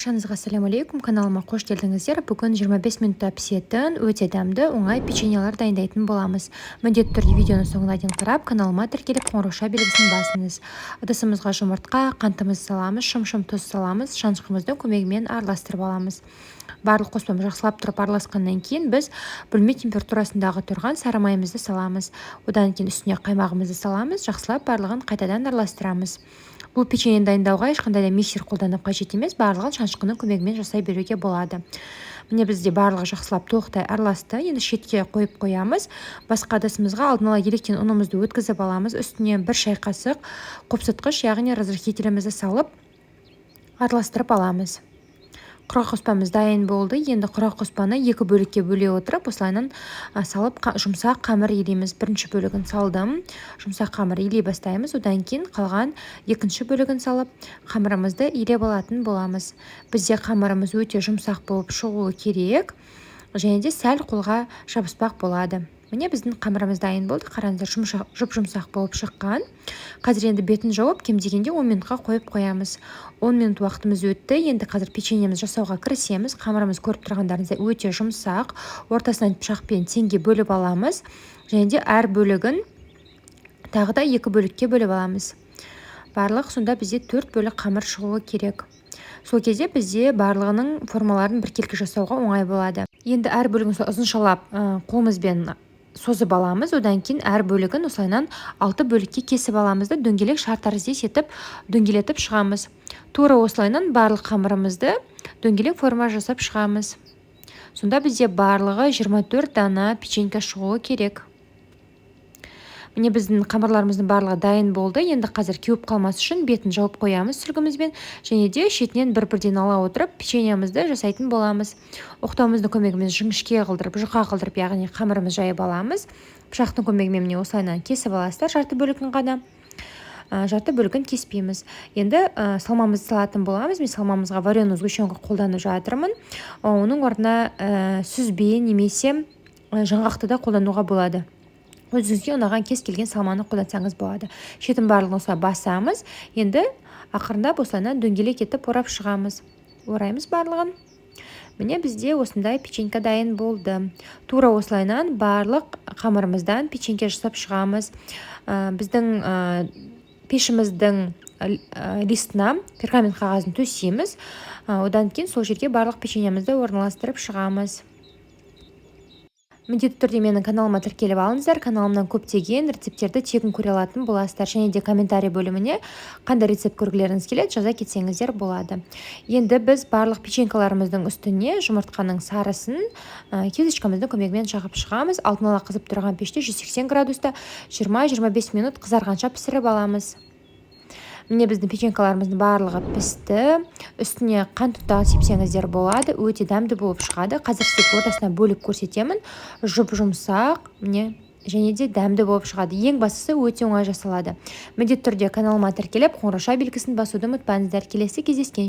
Баршаңызға ассалаумағалейкум, каналыма қош келдіңіздер. Бүгін 25 минутта пісетін өте дәмді оңай печеньелар дайындайтын боламыз. Міндетті түрде видеоны соңына дейін қарап, каналыма тіркеліп қоңырауша белгісін басыңыз. Ыдысымызға жұмыртқа, қантымызды саламыз, шым-шым тұз саламыз, шанышқымыздың көмегімен араластырып аламыз. Барлық қоспамыз жақсылап тұрып араласқаннан кейін біз бөлме температурасындағы тұрған сары майымызды саламыз. Одан кейін үстіне қаймағымызды саламыз, жақсылап барлығын қайтадан араластырамыз. Бұл печеньені дайындауға ешқандай да миксер қолданып қажет емес, барлығын шанышқының көмегімен жасай беруге болады. Міне бізде барлығы жақсылап толықтай араласты. Енді шетке қойып қоямыз. Басқа ыдысымызға алдын ала електен ұнымызды өткізіп аламыз. Үстіне 1 шай қасық қопсытқыш, яғни разрыхителімізді салып араластырып аламыз. Құрғақ қоспамыз дайын болды. Енді құрғақ қоспаны 2 бөлікке бөле отырып, осылайынан салып жұмсақ қамыр илейміз. Бірінші бөлігін салдым. Жұмсақ қамыр илей бастаймыз. Одан кейін қалған екінші бөлігін салып, қамырымызды илеп алатын боламыз. Бізде қамырымыз өте жұмсақ болып шығуы керек, және де сәл қолға жабыспақ болады. Міне біздің қамырымыз дайын болды. Қараңыздар, жұп-жұмсақ болып шыққан. Қазір енді бетін жауып, кем дегенде 10 минутқа қойып қоямыз. 10 минут уақытымыз өтті. Енді қазір печеньеміз жасауға кірісеміз. Қамырымыз көріп тұрғандарыңыздай өте жұмсақ. Ортасынан пышақпен теңге бөліп аламыз. Және де әр бөлігін тағы да 2 бөлікке бөліп аламыз. Барлық сонда бізде 4 бөлік қамыр шығуы керек. Сол кезде бізде барлығының формаларын біркелкі жасауға оңай болады. Енді әр бөлігін ұзыншалап қолымызбен созып аламыз. Одан кейін әр бөлігін осылайынан 6 бөлікке кесіп аламыз да дөңгелек шар тәріздес етіп дөңгелетіп шығамыз. Тура осылайынан барлық қамырымызды дөңгелек форма жасап шығамыз. Сонда бізде барлығы 24 дана печенька шығуы керек. Міне біздің қамырларымыздың барлығы дайын болды. Енді қазір кеуіп қалмас үшін бетін жауып қоямыз сүлгімізбен, және де шетінен бір-бірден ала отырып печеньемізді жасайтын боламыз. Оқтауымыздың көмегімен жіңішке қылдырып, жұқа қылдырып, яғни қамырымыз жайып аламыз. Пышақтың көмегімен міне осылайынан кесіп аласыздар, жарты бөлігін ғана. Жарты бөлігін кеспейміз. Енді салмамызды салатын боламыз. Мен салмамызға вареный сгущенка қолданып жатырмын. Оның орнына сүзбе немесе жаңғақты да қолдануға болады. Өзіңізге ұнаған кез келген салманы қолдансаңыз болады. Шетін барлығын осылай басамыз. Енді ақырындап осылайынан дөңгелек етіп орап шығамыз. Ораймыз барлығын. Міне бізде осындай печенька дайын болды. Тура осылайынан барлық қамырымыздан печенька жасап шығамыз. Біздің пешіміздің листына пергамент қағазын төсейміз. Одан кейін сол жерге барлық печеньемізді орналастырып шығамыз. Міндетті түрде менің каналыма тіркеліп алыңыздар. Каналымнан көптеген рецепттерді тегін көре алатын боласыздар. Және де комментарий бөліміне қандай рецепт көргілеріңіз келеді, жаза кетсеңіздер болады. Енді біз барлық печенькаларымыздың үстіне жұмыртқаның сарысын кесочкамыздың көмегімен жағып шығамыз. Алдын ала қызып тұрған пеште 180 градуста 20-25 минут қызарғанша пісіріп аламыз. Міне біздің печенькаларымыздың барлығы пісті. Үстіне қант тұздығы сепсеңіздер болады. Өте дәмді болып шығады. Қазір сізге ортасына бөліп көрсетемін. Жұп-жұмсақ, және де дәмді болып шығады. Ең бастысы өте оңай жасалады. Міндетті түрде каналыма тіркеліп, қоңырауша белгісін басуды ұмытпаңыздар. Келесі кездескенше.